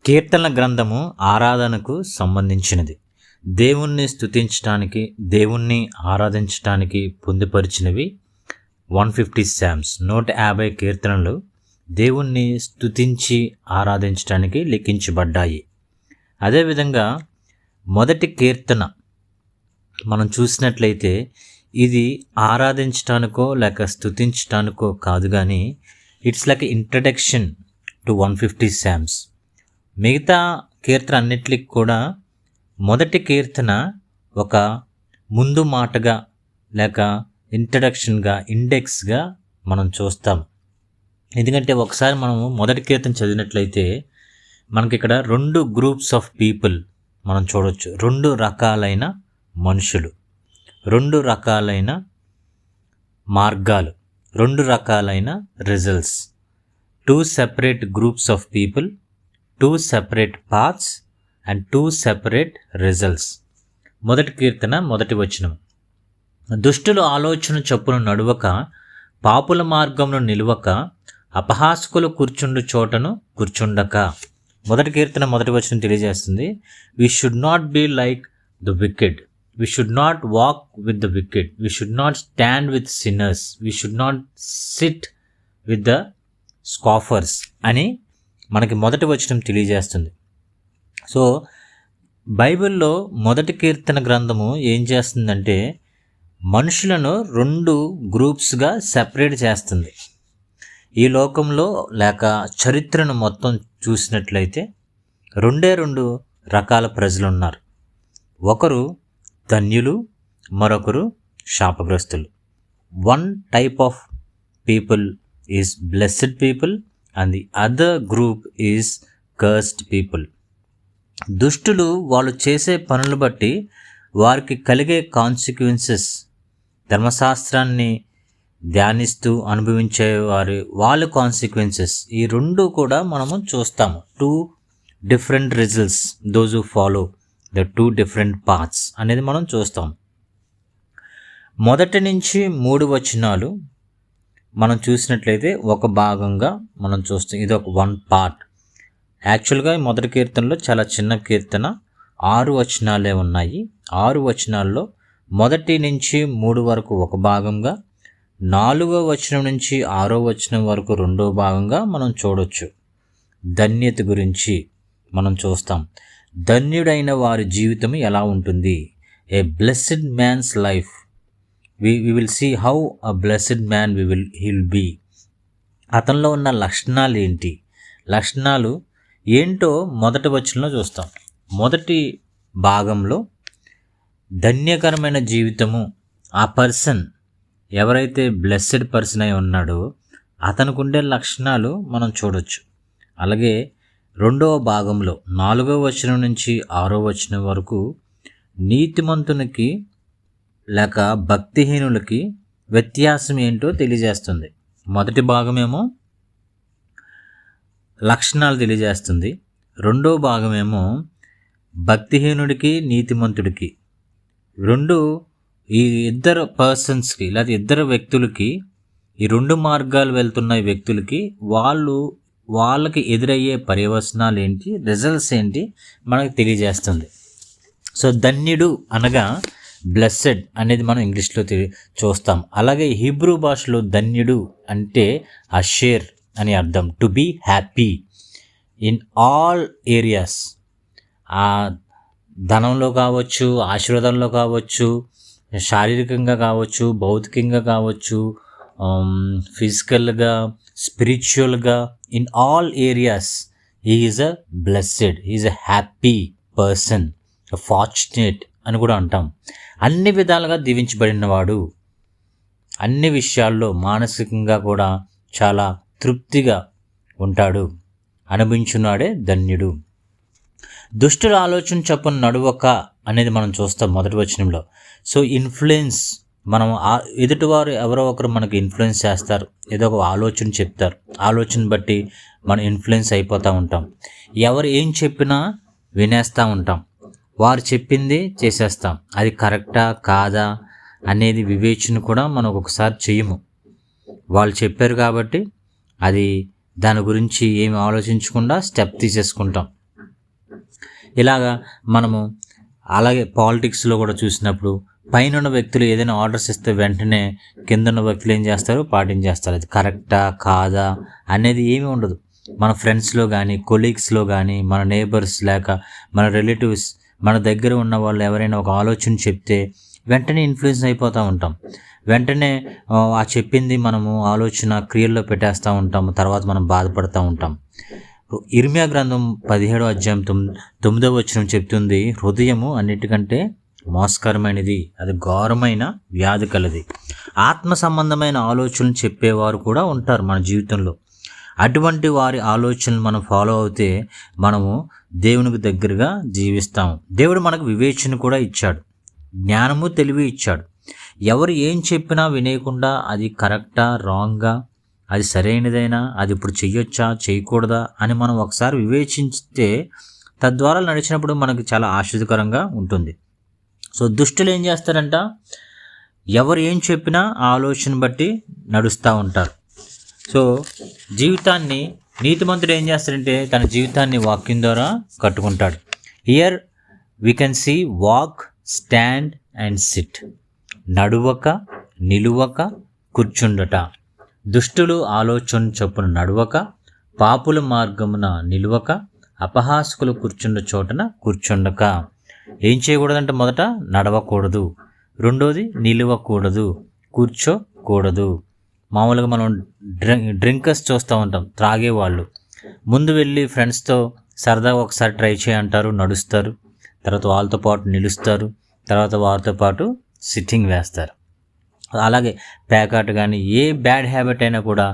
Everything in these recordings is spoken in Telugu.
కీర్తనల గ్రంథము ఆరాధనకు సంబంధించినది. దేవుణ్ణి స్తుతించటానికి, దేవుణ్ణి ఆరాధించటానికి పొందుపరిచినవి 150 శామ్స్, 150 కీర్తనలు దేవుణ్ణి స్తుతించి ఆరాధించటానికి లిఖించబడ్డాయి. అదేవిధంగా మొదటి కీర్తన మనం చూసినట్లయితే ఇది ఆరాధించటానికో లేక స్తుతించటానికో కాదు, కానీ ఇట్స్ లైక్ ఇంట్రడక్షన్ టు 150 శామ్స్. మిగతా కీర్తన అన్నిటికి కూడా మొదటి కీర్తన ఒక ముందు మాటగా లేక ఇంట్రడక్షన్గా, ఇండెక్స్గా మనం చూస్తాం. ఎందుకంటే ఒకసారి మనము మొదటి కీర్తన చదివినట్లయితే మనకి ఇక్కడ 2 గ్రూప్స్ ఆఫ్ పీపుల్ మనం చూడవచ్చు. 2 రకాలైన మనుషులు, 2 రకాలైన మార్గాలు, 2 రకాలైన results, 2 separate groups of people, 2 separate paths and 2 separate results. మొదటి కీర్తన మొదటి వచనం, దుష్టుల ఆలోచన చొప్పున నడువక, పాపుల మార్గంలో నిలువక, అపహాసకులు కూర్చుండు చోటను కూర్చుండక. మొదటి కీర్తన మొదటి వచనం తెలియజేస్తుంది, we should not be like the wicked, we should not walk with the wicked, we should not stand with sinners, we should not sit with the scoffers అని మనకి మొదటి వచనం తెలియజేస్తుంది. సో బైబిల్లో మొదటి కీర్తన గ్రంథము ఏం చేస్తుందంటే మనుషులను 2 గ్రూప్స్గా సెపరేట్ చేస్తుంది. ఈ లోకంలో లేక చరిత్రను మొత్తం చూసినట్లయితే 2 రకాల ప్రజలు ఉన్నారు. ఒకరు ధన్యులు, మరొకరు శాపగ్రస్తులు. 1 type of people is blessed people and the other group is cursed people. దుష్టులు వాళ్ళు చేసే పనులు బట్టి వారికి కలిగే కాన్సిక్వెన్సెస్, ధర్మశాస్త్రాన్ని ధ్యానిస్తూ అనుభవించే వాళ్ళ కాన్సిక్వెన్సెస్, ఈ 2 కూడా మనము చూస్తాము. 2 different results, those who follow the 2 different paths అనేది మనం చూస్తాం. మొదటి నుంచి 3 వచనాలు మనం చూసినట్లయితే ఒక భాగంగా మనం చూస్తాం. ఇది ఒక 1 part. యాక్చువల్గా మొదటి కీర్తనలో చాలా చిన్న కీర్తన, 6 వచనాలే ఉన్నాయి. 6 వచనాల్లో మొదటి నుంచి 3 వరకు ఒక భాగంగా, 4వ వచనం నుంచి 6వ వచనం వరకు 2వ భాగంగా మనం చూడొచ్చు. ధన్యత గురించి మనం చూస్తాం. ధన్యుడైన వారి జీవితం ఎలా ఉంటుంది, a blessed man's life. we will see how a blessed man he'll be. అతనిలో ఉన్న లక్షణాలు ఏంటి, లక్షణాలు ఏంటో మొదటి వచనంలో చూస్తాం. మొదటి భాగంలో ధన్యకరమైన జీవితము, ఆ పర్సన్ ఎవరైతే బ్లెస్సెడ్ పర్సన్ అయి ఉన్నాడో అతనికి ఉండే లక్షణాలు మనం చూడొచ్చు. అలాగే 2వ భాగంలో 4వ వచనం నుంచి 6వ వచనం వరకు నీతిమంతునికి లేక భక్తిహీనులకి వ్యత్యాసం ఏంటో తెలియజేస్తుంది. మొదటి భాగమేమో లక్షణాలు తెలియజేస్తుంది, 2వ భాగమేమో భక్తిహీనుడికి నీతిమంతుడికి, ఈ ఇద్దరు పర్సన్స్కి లేదా ఇద్దరు వ్యక్తులకి, ఈ 2 మార్గాలు వెళ్తున్న వ్యక్తులకి వాళ్ళకి ఎదురయ్యే పర్యవసనాలు ఏంటి, రిజల్ట్స్ ఏంటి మనకు తెలియజేస్తుంది. సో ధన్యుడు అనగా బ్లెస్సెడ్ అనేది మనం ఇంగ్లీష్లో చూస్తాం. అలాగే హీబ్రూ భాషలో ధన్యుడు అంటే అషేర్ అని అర్థం, to be happy in all areas. ఆ ధనంలో కావచ్చు, ఆశీర్వాదంలో కావచ్చు, శారీరకంగా కావచ్చు, భౌతికంగా కావచ్చు, ఫిజికల్గా, స్పిరిచువల్గా, in all areas he is a blessed, he is a happy person, fortunate అని కూడా అంటాం. అన్ని విధాలుగా దీవించబడినవాడు, అన్ని విషయాల్లో మానసికంగా కూడా చాలా తృప్తిగా ఉంటాడు, అనుభవించున్నాడే ధన్యుడు. దుష్టుల ఆలోచన చొప్పున నడువక అనేది మనం చూస్తాం మొదటి వచనంలో. సో ఇన్ఫ్లుయెన్స్, మనం ఎదుటివారు ఎవరో ఒకరు మనకు ఇన్ఫ్లుయెన్స్ చేస్తారు, ఏదో ఒక ఆలోచన చెప్తారు, ఆలోచన బట్టి మనం ఇన్ఫ్లుయెన్స్ అయిపోతూ ఉంటాం. ఎవరు ఏం చెప్పినా వినేస్తూ ఉంటాం, వారు చెప్పింది చేసేస్తాం. అది కరెక్టా కాదా అనేది వివేచన కూడా మనం ఒకసారి చేయము. వాళ్ళు చెప్పారు కాబట్టి అది దాని గురించి ఏమి ఆలోచించకుండా స్టెప్ తీసేసుకుంటాం. ఇలాగా మనము అలాగే పాలిటిక్స్లో కూడా చూసినప్పుడు పైన వ్యక్తులు ఏదైనా ఆర్డర్స్ ఇస్తే వెంటనే కింద ఉన్న వ్యక్తులు ఏం చేస్తారు, పాటించేస్తారు. అది కరెక్టా కాదా అనేది ఏమీ ఉండదు. మన ఫ్రెండ్స్లో కానీ, కొలీగ్స్లో కానీ, మన నేబర్స్ లేక మన రిలేటివ్స్, మన దగ్గర ఉన్న వాళ్ళు ఎవరైనా ఒక ఆలోచన చెప్తే వెంటనే ఇన్ఫ్లుయెన్స్ అయిపోతూ ఉంటాం. వెంటనే ఆ చెప్పింది మనము ఆలోచన క్రియల్లో పెట్టేస్తూ ఉంటాము. తర్వాత మనం బాధపడుతూ ఉంటాం. ఇర్మియా గ్రంథం 17వ అధ్యాయం 9వ వచనం చెప్తుంది, హృదయము అన్నిటికంటే మోసకరమైనది, అది ఘోరమైన వ్యాధి కలది. ఆత్మ సంబంధమైన ఆలోచనలు చెప్పేవారు కూడా ఉంటారు మన జీవితంలో. అటువంటి వారి ఆలోచనలు మనం ఫాలో అవుతే మనము దేవునికి దగ్గరగా జీవిస్తాము. దేవుడు మనకు వివేచన కూడా ఇచ్చాడు, జ్ఞానము తెలివి ఇచ్చాడు. ఎవరు ఏం చెప్పినా వినేయకుండా అది కరెక్టా రాంగా, అది సరైనదైనా, అది ఇప్పుడు చెయ్యొచ్చా చేయకూడదా అని మనం ఒకసారి వివేచించితే తద్వారా నడిచినప్పుడు మనకు చాలా ఆశ్చర్యకరంగా ఉంటుంది. సో దుష్టులు ఏం చేస్తారంట, ఎవరు ఏం చెప్పినా ఆలోచన బట్టి నడుస్తూ ఉంటారు. సో జీవితాన్ని నీతిమంతుడు ఏం చేస్తాడంటే తన జీవితాన్ని వాక్యం ద్వారా కట్టుకుంటాడు. Here we can see walk, stand and sit. నడువక, నిలువక, కూర్చుండట. దుష్టులు ఆలోచన చొప్పున నడువక, పాపుల మార్గమున నిలువక, అపహాసకులు కూర్చుండ చోటన కూర్చుండక. ఏం చేయకూడదంటే మొదట నడవకూడదు, రెండోది నిలవకూడదు, కూర్చోకూడదు. మామూలుగా మనం డ్రింకర్స్ చూస్తూ ఉంటాం, త్రాగేవాళ్ళు. ముందు వెళ్ళి ఫ్రెండ్స్తో సరదాగా ఒకసారి ట్రై చేయంటారు, నడుస్తారు. తర్వాత వాళ్ళతో పాటు నిలుస్తారు, తర్వాత వారితో పాటు సిట్టింగ్ వేస్తారు. అలాగే ప్యాకాట్ కానీ ఏ బ్యాడ్ హ్యాబిట్ అయినా కూడా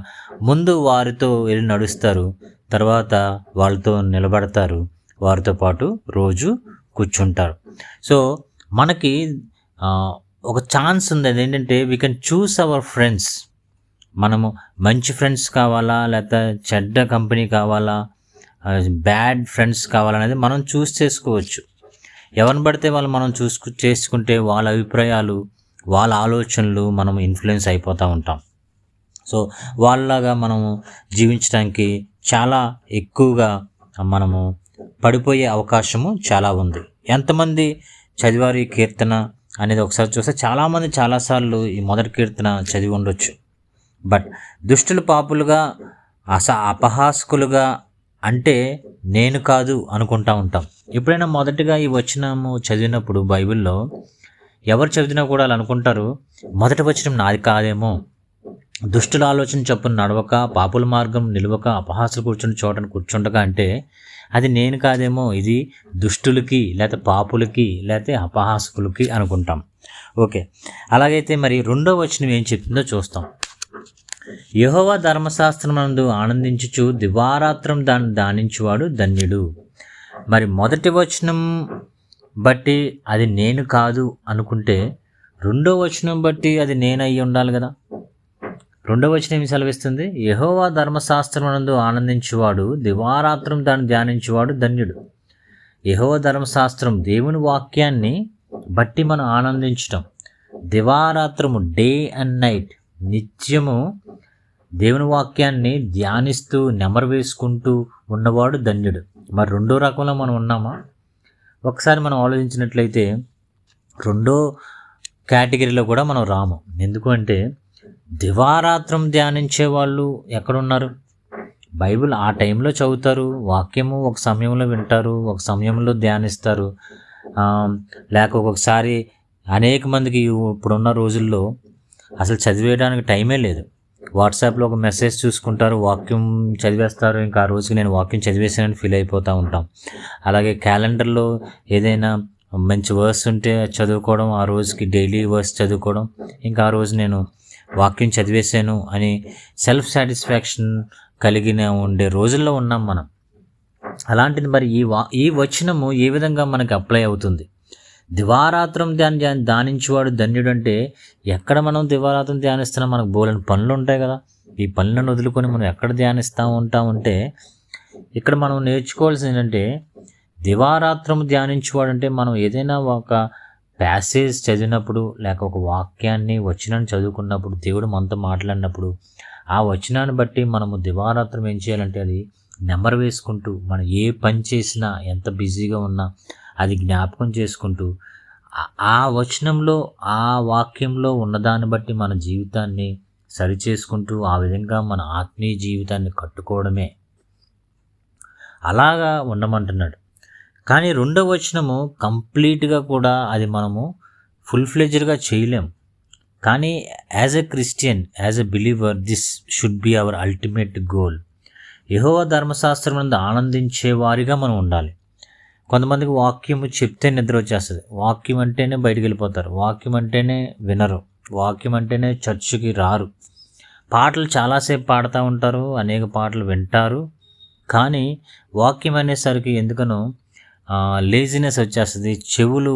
ముందు వారితో వెళ్ళి నడుస్తారు, తర్వాత వాళ్ళతో నిలబడతారు, వారితో పాటు రోజు కూర్చుంటారు. సో మనకి ఒక ఛాన్స్ ఉంది. అదేంటంటే we can choose our friends. మనము మంచి ఫ్రెండ్స్ కావాలా, లేకపోతే చెడ్డ కంపెనీ కావాలా, బ్యాడ్ ఫ్రెండ్స్ కావాలనేది మనం చూస్ చేసుకోవచ్చు. ఎవరిని పడితే వాళ్ళు మనం చేసుకుంటే వాళ్ళ అభిప్రాయాలు, వాళ్ళ ఆలోచనలు మనం ఇన్ఫ్లుయెన్స్ అయిపోతూ ఉంటాం. సో వాళ్ళలాగా మనము జీవించడానికి చాలా ఎక్కువగా మనము పడిపోయే అవకాశము చాలా ఉంది. ఎంతమంది చదివారు ఈ కీర్తన అనేది ఒకసారి చూస్తే చాలామంది చాలాసార్లు ఈ మొదటి కీర్తన చదివి ఉండొచ్చు. బట్ దుష్టులు పాపులుగా అపహాసకులుగా అంటే నేను కాదు అనుకుంటా ఉంటాం. ఎప్పుడైనా మొదటిగా ఈ వచనము చదివినప్పుడు బైబిల్లో ఎవరు చదివినా కూడా వాళ్ళు అనుకుంటారు, మొదటి వచనం నాది కాదేమో, దుష్టుల ఆలోచన చొప్పున నడవక, పాపుల మార్గం నిలవక, అపహాసులు కూర్చుని చోటను కూర్చుండగా అంటే అది నేను కాదేమో, ఇది దుష్టులకి లేకపోతే పాపులకి లేకపోతే అపహాసకులకి అనుకుంటాం. ఓకే, అలాగైతే మరి రెండో వచనం ఏం చెప్తుందో చూస్తాం. యెహోవా ధర్మశాస్త్రమందు ఆనందించుచు దివారాత్రం దాన్ని ధ్యానించువాడు ధన్యుడు. మరి మొదటి వచనం బట్టి అది నేను కాదు అనుకుంటే రెండో వచనం బట్టి అది నేను అయ్యి ఉండాలి కదా. రెండో వచనం ఏమి సెలవిస్తుంది? యెహోవా ధర్మశాస్త్రమందు ఆనందించువాడు దివారాత్రం దాన్ని ధ్యానించువాడు ధన్యుడు. యెహోవా ధర్మశాస్త్రం దేవుని వాక్యాన్ని బట్టి మనం ఆనందించటం, దివారాత్రము డే అండ్ నైట్ నిత్యము దేవుని వాక్యాన్ని ధ్యానిస్తూ నెమరు వేసుకుంటూ ఉన్నవాడు ధన్యుడు. మరి రెండో రకంలో మనం ఉన్నామా? ఒకసారి మనం ఆలోచించినట్లయితే రెండో కేటగిరీలో కూడా మనం రాము. ఎందుకంటే దివారాత్రం ధ్యానించే వాళ్ళు ఎక్కడున్నారు? బైబిల్ ఆ టైంలో చదువుతారు, వాక్యము ఒక సమయంలో వింటారు, ఒక సమయంలో ధ్యానిస్తారు. లేక ఒక్కొక్కసారి అనేక మందికి ఇప్పుడున్న రోజుల్లో అసలు చదివేయడానికి టైమే లేదు. వాట్సాప్లో ఒక మెసేజ్ చూసుకుంటారు, వాక్యం చదివేస్తారు, ఇంకా ఆ రోజుకి నేను వాక్యం చదివేసానని ఫీల్ అయిపోతూ ఉంటాం. అలాగే క్యాలెండర్లో ఏదైనా మంచి వర్స్ ఉంటే చదువుకోవడం, ఆ రోజుకి డైలీ వర్స్ చదువుకోవడం, ఇంకా ఆ రోజు నేను వాక్యం చదివేశాను అని సెల్ఫ్ సాటిస్ఫాక్షన్ కలిగిన ఉండే రోజుల్లో ఉన్నాం మనం. అలాంటిది మరి ఈ వచనము ఏ విధంగా మనకి అప్లై అవుతుంది? దివారాత్రం ధ్యానించేవాడు ధన్యుడు అంటే ఎక్కడ మనం దివారాత్రం ధ్యానిస్తున్నాం? మనకు బోలని పనులు ఉంటాయి కదా. ఈ పనులను వదులుకొని మనం ఎక్కడ ధ్యానిస్తూ ఉంటామంటే ఇక్కడ మనం నేర్చుకోవాల్సింది ఏంటంటే దివారాత్రం ధ్యానించేవాడు అంటే మనం ఏదైనా ఒక ప్యాసేజ్ చదివినప్పుడు లేక ఒక వాక్యాన్ని వచనాన్ని చదువుకున్నప్పుడు దేవుడు మనతో మాట్లాడినప్పుడు ఆ వచనాన్ని బట్టి మనము దివారాత్రం ఏం చేయాలంటే అది నెంబర్ వేసుకుంటూ, మనం ఏ పని చేసినా, ఎంత బిజీగా ఉన్నా అది జ్ఞాపకం చేసుకుంటూ, ఆ వచనంలో, ఆ వాక్యంలో ఉన్నదాన్ని బట్టి మన జీవితాన్ని సరిచేసుకుంటూ, ఆ విధంగా మన ఆత్మీయ జీవితాన్ని కట్టుకోవడమే. అలాగా ఉండమంటున్నాడు. కానీ రెండవ వచనము కంప్లీట్గా కూడా అది మనము ఫుల్ ఫ్లెడ్జ్డ్గా చేయలేం. కానీ as a Christian, as a believer, this should be our ultimate goal. యెహోవా ధర్మశాస్త్రం నందు ఆనందించే వారిగా మనం ఉండాలి. కొంతమందికి వాక్యము చెప్తే నిద్ర వచ్చేస్తుంది, వాక్యం అంటేనే బయటికి వెళ్ళిపోతారు, వాక్యం అంటేనే వినరు, వాక్యం అంటేనే చర్చికి రారు. పాటలు చాలాసేపు పాడుతూ ఉంటారు, అనేక పాటలు వింటారు, కానీ వాక్యం అనేసరికి ఎందుకనో లేజినెస్ వచ్చేస్తుంది, చెవులు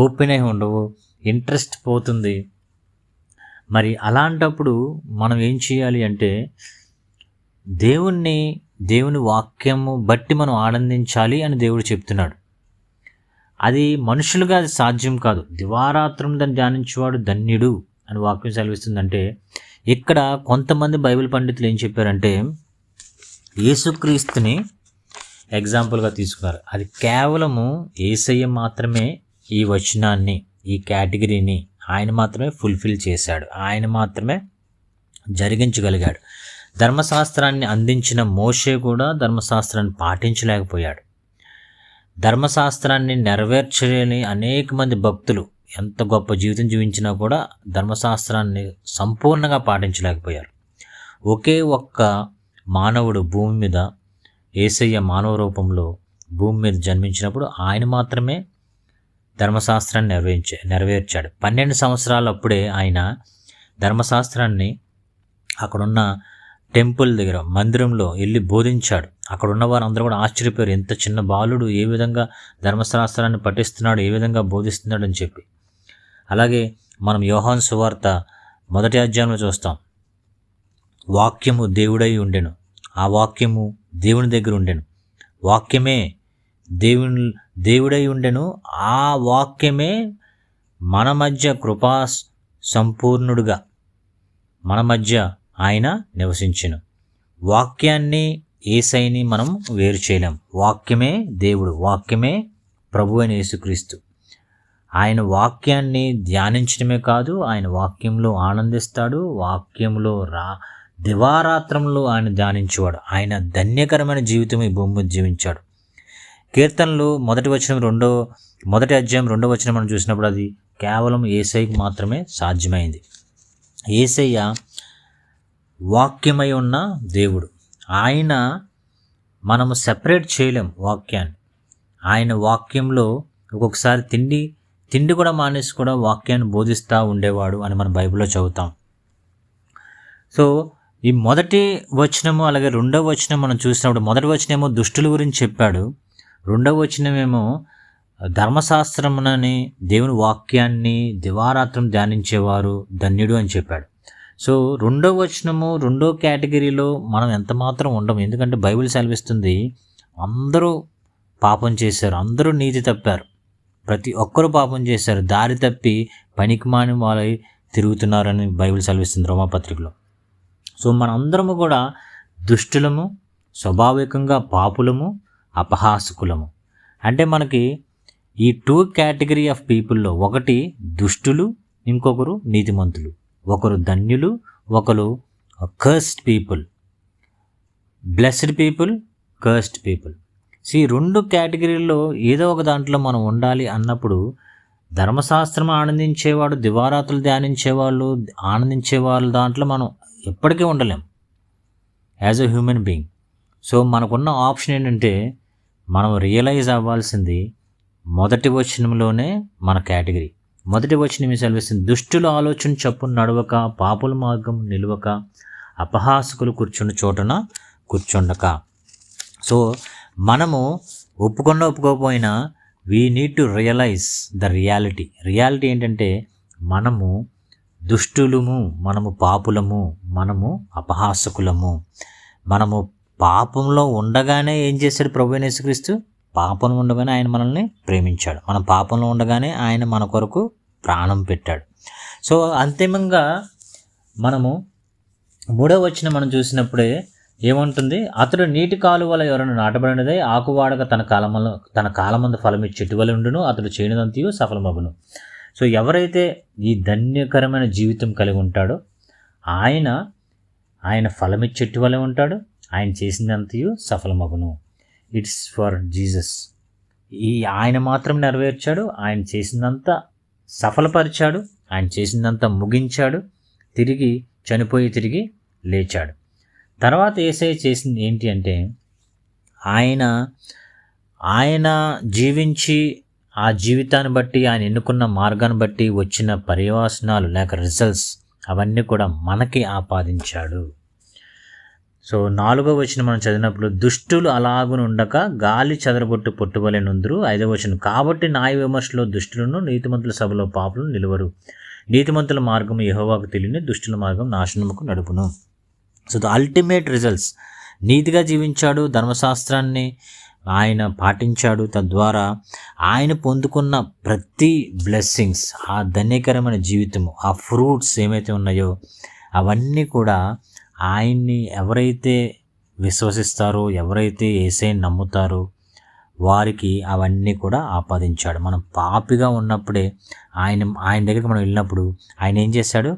ఓపెన్ అయి ఉండవు, ఇంట్రెస్ట్ పోతుంది. మరి అలాంటప్పుడు మనం ఏం చేయాలి అంటే దేవుని వాక్యము బట్టి మనం ఆనందించాలి అని దేవుడు చెప్తున్నాడు. అది మనుషులుగా అది సాధ్యం కాదు. దివారాత్రం దాన్ని ధ్యానించేవాడు ధన్యుడు అని వాక్యం సెలవిస్తుందంటే, ఇక్కడ కొంతమంది బైబిల్ పండితులు ఏం చెప్పారంటే యేసుక్రీస్తుని ఎగ్జాంపుల్గా తీసుకున్నారు. అది కేవలము యేసయ్య మాత్రమే ఈ వచనాన్ని, ఈ కేటగిరీని ఆయన మాత్రమే ఫుల్ఫిల్ చేశాడు, ఆయన మాత్రమే జరిగించగలిగాడు. ధర్మశాస్త్రాన్ని అందించిన మోషే కూడా ధర్మశాస్త్రాన్ని పాటించలేకపోయాడు. ధర్మశాస్త్రాన్ని నెరవేర్చలేని అనేక మంది భక్తులు ఎంత గొప్ప జీవితం జీవించినా కూడా ధర్మశాస్త్రాన్ని సంపూర్ణంగా పాటించలేకపోయారు. ఒకే ఒక్క మానవుడు భూమి మీద, యేసయ్య మానవ రూపంలో భూమి మీద జన్మించినప్పుడు ఆయన మాత్రమే ధర్మశాస్త్రాన్ని నెరవేర్చాడు. 12 సంవత్సరాలు అప్పుడే ఆయన ధర్మశాస్త్రాన్ని అక్కడున్న టెంపుల్ దగ్గర, మందిరంలో వెళ్ళి బోధించాడు. అక్కడ ఉన్న వారు అందరూ కూడా ఆశ్చర్యపోయారు, ఎంత చిన్న బాలుడు ఏ విధంగా ధర్మశాస్త్రాన్ని పఠిస్తున్నాడు, ఏ విధంగా బోధిస్తున్నాడు అని చెప్పి. అలాగే మనం యోహాను సువార్త 1వ అధ్యాయంలో చూస్తాం, వాక్యము దేవుడై ఉండెను, ఆ వాక్యము దేవుని దగ్గర ఉండెను, వాక్యమే దేవుడై ఉండెను, ఆ వాక్యమే మన మధ్య కృపా సంపూర్ణుడుగా మన మధ్య ఆయన నివసించెను. వాక్యాన్ని, యేసయ్యని మనం వేరు చేయలేం. వాక్యమే దేవుడు, వాక్యమే ప్రభు అయిన యేసుక్రీస్తు. ఆయన వాక్యాన్ని ధ్యానించడమే కాదు, ఆయన వాక్యంలో ఆనందిస్తాడు, వాక్యంలో దివారాత్రంలో ఆయన ధ్యానించేవాడు. ఆయన ధన్యకరమైన జీవితం ఈ భూమి మీద జీవించాడు. కీర్తనలు 1వ అధ్యాయం 2వ వచనం మనం చూసినప్పుడు అది కేవలం యేసయ్యకి మాత్రమే సాధ్యమైంది. యేసయ్య వాక్యమై ఉన్న దేవుడు. ఆయన మనము సెపరేట్ చేయలేం వాక్యాన్ని. ఆయన వాక్యంలో ఒక్కొక్కసారి తిండి కూడా మానేసి కూడా వాక్యాన్ని బోధిస్తూ ఉండేవాడు అని మనం బైబిల్లో చదువుతాం. సో ఈ మొదటి వచనము అలాగే రెండవ వచనం మనం చూసినప్పుడు, మొదటి వచనమేమో దుష్టుల గురించి చెప్పాడు, రెండవ వచనమేమో ధర్మశాస్త్రమునని, దేవుని వాక్యాన్ని దివారాత్రం ధ్యానించేవారు ధన్యుడు అని చెప్పాడు. సో రెండవ వచనము, రెండో కేటగిరీలో మనం ఎంత మాత్రం ఉండము. ఎందుకంటే బైబిల్ సెలవిస్తుంది అందరూ పాపం చేశారు, అందరూ నీతి తప్పారు, ప్రతి ఒక్కరూ పాపం చేశారు, దారి తప్పి పనికిమాని వాళ్ళై తిరుగుతున్నారని బైబిల్ సెలవిస్తుంది రోమాపత్రికలో. సో మనందరము కూడా దుష్టులము, స్వాభావికంగా పాపులము, అపహాసకులము. అంటే మనకి ఈ 2 కేటగిరీ ఆఫ్ పీపుల్లో, ఒకటి దుష్టులు, ఇంకొకరు నీతిమంతులు, ఒకరు ధన్యులు, ఒకరు cursed people, blessed people, cursed people. So ఈ 2 కేటగిరీల్లో ఏదో ఒక దాంట్లో మనం ఉండాలి అన్నప్పుడు ధర్మశాస్త్రం ఆనందించేవాడు, దివారాత్రులు ధ్యానించేవాళ్ళు, ఆనందించేవాళ్ళ దాంట్లో మనం ఎప్పటికీ ఉండలేం as a human being. So మనకున్న ఆప్షన్ ఏంటంటే మనం రియలైజ్ అవ్వాల్సింది మొదటి వచనంలోనే మన కేటగిరీ. మొదటి వచనం సెలవిస్తుంది, దుష్టుల ఆలోచన చొప్పున నడవక, పాపుల మార్గం నిలవక, అపహాసకులు కూర్చున్న చోటన కూర్చుండక. సో మనము ఒప్పుకోకపోయినా we need to realise the reality. Reality ఏంటంటే మనము దుష్టులము, మనము పాపులము, మనము అపహాసకులము. మనము పాపంలో ఉండగానే ఏం చేశాడు ప్రభు అయిన యేసుక్రీస్తు? పాపంలో ఉండగానే ఆయన మనల్ని ప్రేమించాడు. మనం పాపంలో ఉండగానే ఆయన మన కొరకు ప్రాణం పెట్టాడు. సో అంతిమంగా మనము 3వ వచనం మనం చూసినప్పుడే ఏమంటుంది, అతడు నీటి కాలువల ఎవరైనా నాటబడినదే ఆకువాడక తన కాలమందు ఫలమిచ్చి చెట్టువలి ఉండును, అతడు చేయనిదంతయు సఫలమగును. సో ఎవరైతే ఈ ధన్యకరమైన జీవితం కలిగి ఉంటాడో ఆయన ఫలమిచ్చేట్టు వలె ఉంటాడు, ఆయన చేసినంతయు సఫలమగును. It's for Jesus. ఆయన మాత్రం నెరవేర్చాడు, ఆయన చేసిందంతా సఫలపరిచాడు, ఆయన చేసిందంతా ముగించాడు, తిరిగి చనిపోయి తిరిగి లేచాడు. తర్వాత యేసయ్య చేసింది ఏంటి అంటే, ఆయన జీవించి ఆ జీవితాన్ని బట్టి, ఆయన ఎన్నుకున్న మార్గాన్ని బట్టి వచ్చిన పర్యవసనాలు లేక రిజల్ట్స్ అవన్నీ కూడా మనకి ఆపాదించాడు. సో 4వ వచనం మనం చదివినప్పుడు, దుష్టులు అలాగునుండక గాలి చెదరగొట్టు పొట్టువలె నుందురు. 5వ వచనం, కాబట్టి న్యాయ విమర్శలో దుష్టులను, నీతిమంతుల సభలో పాపులను నిలువరు. నీతిమంతుల మార్గం యెహోవాకు తెలియని, దుష్టుల మార్గం నాశనముకు నడుపును. సో ద అల్టిమేట్ రిజల్ట్స్, నీతిగా జీవించాడు, ధర్మశాస్త్రాన్ని ఆయన పాటించాడు, తద్వారా ఆయన పొందుకున్న ప్రతి బ్లెస్సింగ్స్, ఆ ధన్యకరమైన జీవితము, ఆ ఫ్రూట్స్ ఏమైతే ఉన్నాయో అవన్నీ కూడా ఆయన్ని ఎవరైతే విశ్వసిస్తారో, ఎవరైతే యేసయ్యని నమ్ముతారో వారికి అవన్నీ కూడా ఆపాదించాడు. మనం పాపిగా ఉన్నప్పుడే ఆయన దగ్గరికి మనం వెళ్ళినప్పుడు ఆయన ఏం చేశాడు,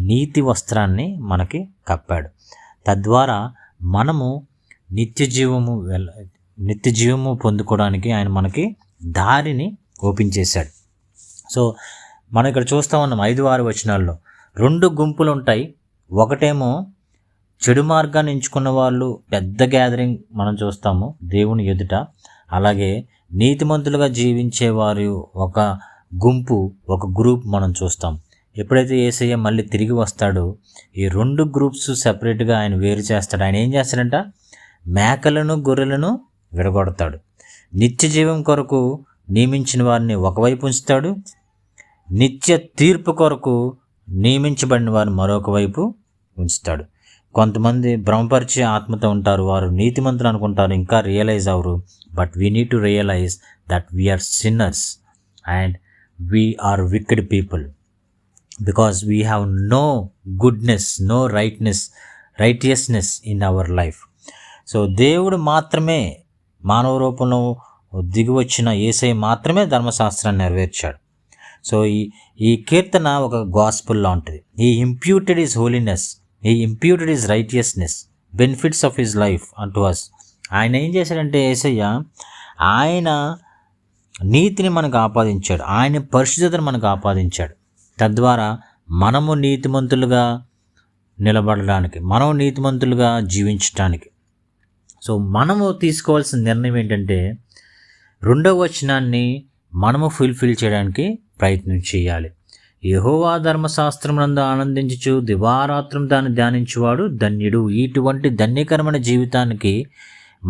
నీతి వస్త్రాన్ని మనకి కప్పాడు. తద్వారా మనము నిత్య జీవము పొందుకోవడానికి ఆయన మనకి దారిని ఓపెన్ చేశాడు. సో మనం ఇక్కడ చూస్తూ ఉన్నాం 5-6 వచనాల్లో 2 గుంపులు ఉంటాయి. ఒకటేమో చెడు మార్గాన్ని ఎంచుకున్న వాళ్ళు, పెద్ద గ్యాదరింగ్ మనం చూస్తాము దేవుని ఎదుట. అలాగే నీతిమంతులుగా జీవించేవారు ఒక గుంపు, ఒక గ్రూప్ మనం చూస్తాం. ఎప్పుడైతే యేసయ్య మళ్ళీ తిరిగి వస్తాడో ఈ 2 గ్రూప్స్ సెపరేట్గా ఆయన వేరు చేస్తాడు. ఆయన ఏం చేస్తాడంట, మేకలను గొర్రెలను విడగొడతాడు. నిత్య జీవం కొరకు నియమించిన వారిని ఒకవైపు ఉంచుతాడు, నిత్య తీర్పు కొరకు నియమించబడిన వారిని మరొక వైపు ఉంచుతాడు. కొంతమంది భ్రమపరిచే ఆత్మతో ఉంటారు, వారు నీతిమంతులు అనుకుంటారు, ఇంకా రియలైజ్ అవరు. But we need to realise that we are sinners and we are wicked people, because we have no goodness, no righteousness in our life. So దేవుడు మాత్రమే, మానవ రూపంలో దిగి వచ్చిన యేసయ్య మాత్రమే ధర్మశాస్త్రాన్ని నెరవేర్చాడు. సో ఈ కీర్తన ఒక గాస్పుల్ లాంటిది. He imputed his holiness, he imputed his righteousness, benefits of his life అంటు అస్. ఆయన ఏం చేశాడంటే యేసయ్య ఆయన నీతిని మనకు ఆపాదించాడు, ఆయన పరిశుద్ధతను మనకు ఆపాదించాడు. తద్వారా మనము నీతిమంతులుగా నిలబడడానికి, మనము నీతిమంతులుగా జీవించడానికి. సో మనము తీసుకోవాల్సిన నిర్ణయం ఏంటంటే, 2వ వచనాన్ని మనము ఫుల్ఫిల్ చేయడానికి ప్రయత్నం చేయాలి. యెహోవా ధర్మశాస్త్రమునందు ఆనందించుచు దివారాత్రం దాన్ని ధ్యానించువాడు ధన్యుడు. ఇటువంటి ధన్యకరమైన జీవితానికి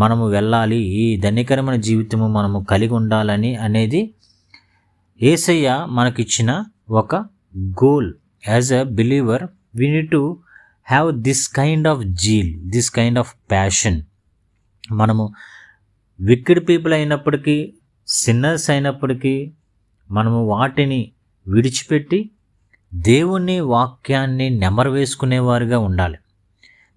మనము వెళ్ళాలి, ఈ ధన్యకరమైన జీవితము మనము కలిగి ఉండాలని అనేది యేసయ్య మనకిచ్చిన ఒక goal. As a believer we need to have this kind of zeal, this kind of passion. మనము వికెడ్ పీపుల్ అయినప్పటికీ, సిన్నర్స్ అయినప్పటికీ మనము వాటిని విడిచిపెట్టి దేవుని వాక్యాన్ని నెమరు వేసుకునేవారుగా ఉండాలి,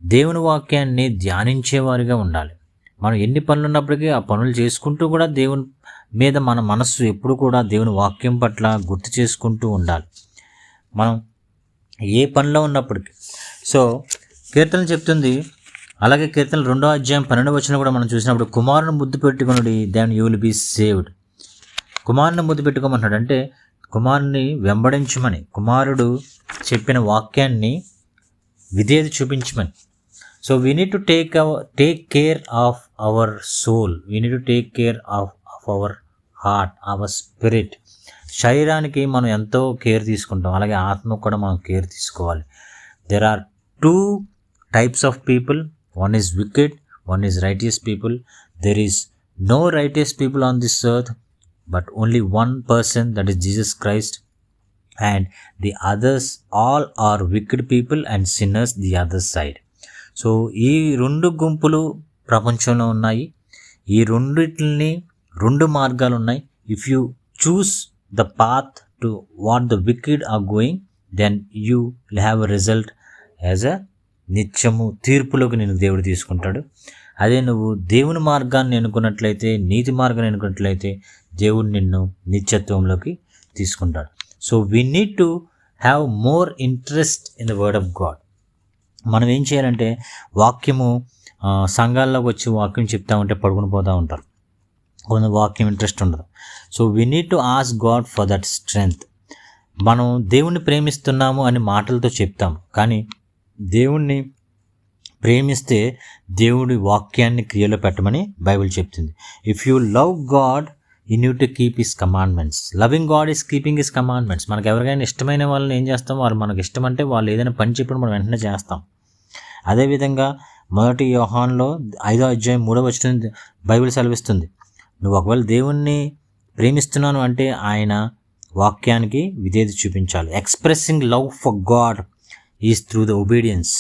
దేవుని వాక్యాన్ని ధ్యానించేవారుగా ఉండాలి. మనం ఎన్ని పనులు ఉన్నప్పటికీ ఆ పనులు చేసుకుంటూ కూడా దేవుని మీద మన మనస్సు ఎప్పుడు కూడా దేవుని వాక్యం పట్ల గుర్తు చేసుకుంటూ ఉండాలి మనం ఏ పనిలో ఉన్నప్పటికీ. సో కీర్తన చెప్తుంది, అలాగే కీర్తన 2వ అధ్యాయం 12వ వచనం కూడా మనం చూసినప్పుడు, కుమారుని ముద్దు పెట్టుకుని then you will be saved. కుమారుని ముద్దు పెట్టుకోమంటున్నాడు అంటే కుమారుని వెంబడించమని, కుమారుడు చెప్పిన వాక్యాన్ని విధేయత చూపించమని. So we need to take care of our soul, we need to take care of our heart, our spirit. శరీరానికి మనం ఎంతో కేర్ తీసుకుంటాం, అలాగే ఆత్మకు కూడా మనం కేర్ తీసుకోవాలి. There are 2 types of people, one is wicked, one is righteous people. There is no righteous people on this earth, but only one person, that is Jesus Christ, and the others all are wicked people and sinners the other side. So ఈ 2 గుంపులు ప్రపంచంలో ఉన్నాయి, ఈ రెండిటిని 2 మార్గాలు ఉన్నాయి. If you choose the path to what the wicked are going, then you will have a result as a నిత్యము తీర్పులోకి నేను దేవుడు తీసుకుంటాడు. అదే నువ్వు దేవుని మార్గాన్ని ఎన్నుకున్నట్లయితే, నీతి మార్గాన్ని ఎన్నుకున్నట్లయితే దేవుడు నిన్ను నిత్యత్వంలోకి తీసుకుంటాడు. So we need to have more interest in the word of God. మనం ఏం చేయాలంటే వాక్యము సంఘాల్లోకి వచ్చి వాక్యం చెప్తా ఉంటే పడుకుని పోతూ ఉంటారు, కొంత వాక్యం ఇంట్రెస్ట్ ఉండదు. So we need to ask God for that strength. మనం దేవుణ్ణి ప్రేమిస్తున్నాము అని మాటలతో చెప్తాము, కానీ దేవుణ్ణి ప్రేమిస్తే దేవుడి వాక్యాన్ని క్రియలో పెట్టమని బైబిల్ చెప్తుంది. If you love God you need to keep his commandments. Loving God is keeping his commandments. మనకు ఎవరికైనా ఇష్టమైన వాళ్ళని ఏం చేస్తాం, వాళ్ళు మనకు ఇష్టం అంటే వాళ్ళు ఏదైనా పని చెప్పిన మనం వెంటనే చేస్తాం. అదేవిధంగా 1 యోహానులో 5వ అధ్యాయం 3వ వచనం బైబిల్ సెలవిస్తుంది, నువ్వు ఒకవేళ దేవుణ్ణి ప్రేమిస్తున్నాను అంటే ఆయన వాక్యానికి విధేయత చూపించాలి. Expressing love for God is through the obedience,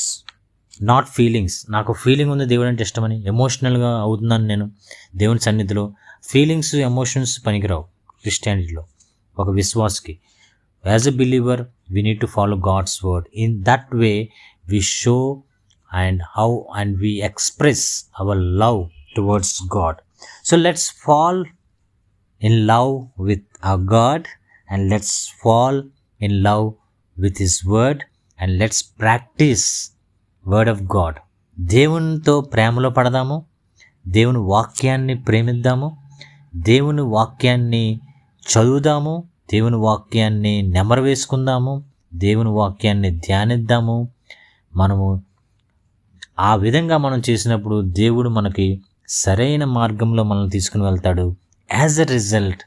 not feelings. నాకు ఫీలింగ్ ఉంది దేవుడు అంటే ఇష్టమని, ఎమోషనల్గా అవుతున్నాను నేను దేవుని సన్నిధిలో. ఫీలింగ్స్, ఎమోషన్స్ పనికిరావు క్రిస్టియానిటీలో ఒక విశ్వాస్కి. As a believer we need to follow God's word. In that way we show and we express our love towards God. So let's fall in love with our God, and let's fall in love with His word, and let's practice word of God. దేవునితో ప్రేమలో పడదాము, దేవుని వాక్యాన్ని ప్రేమిద్దాము, దేవుని వాక్యాన్ని చదువుదాము, దేవుని వాక్యాన్ని నెమరు వేసుకుందాము, దేవుని వాక్యాన్ని ధ్యానిద్దాము. మనము ఆ విధంగా మనం చేసినప్పుడు దేవుడు మనకి సరైన మార్గంలో మనల్ని తీసుకుని వెళ్తాడు. యాజ్ ఎ రిజల్ట్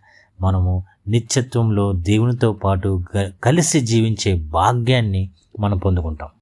మనము నిత్యత్వంలో దేవునితో పాటు కలిసి జీవించే భాగ్యాన్ని మనం పొందుకుంటాం.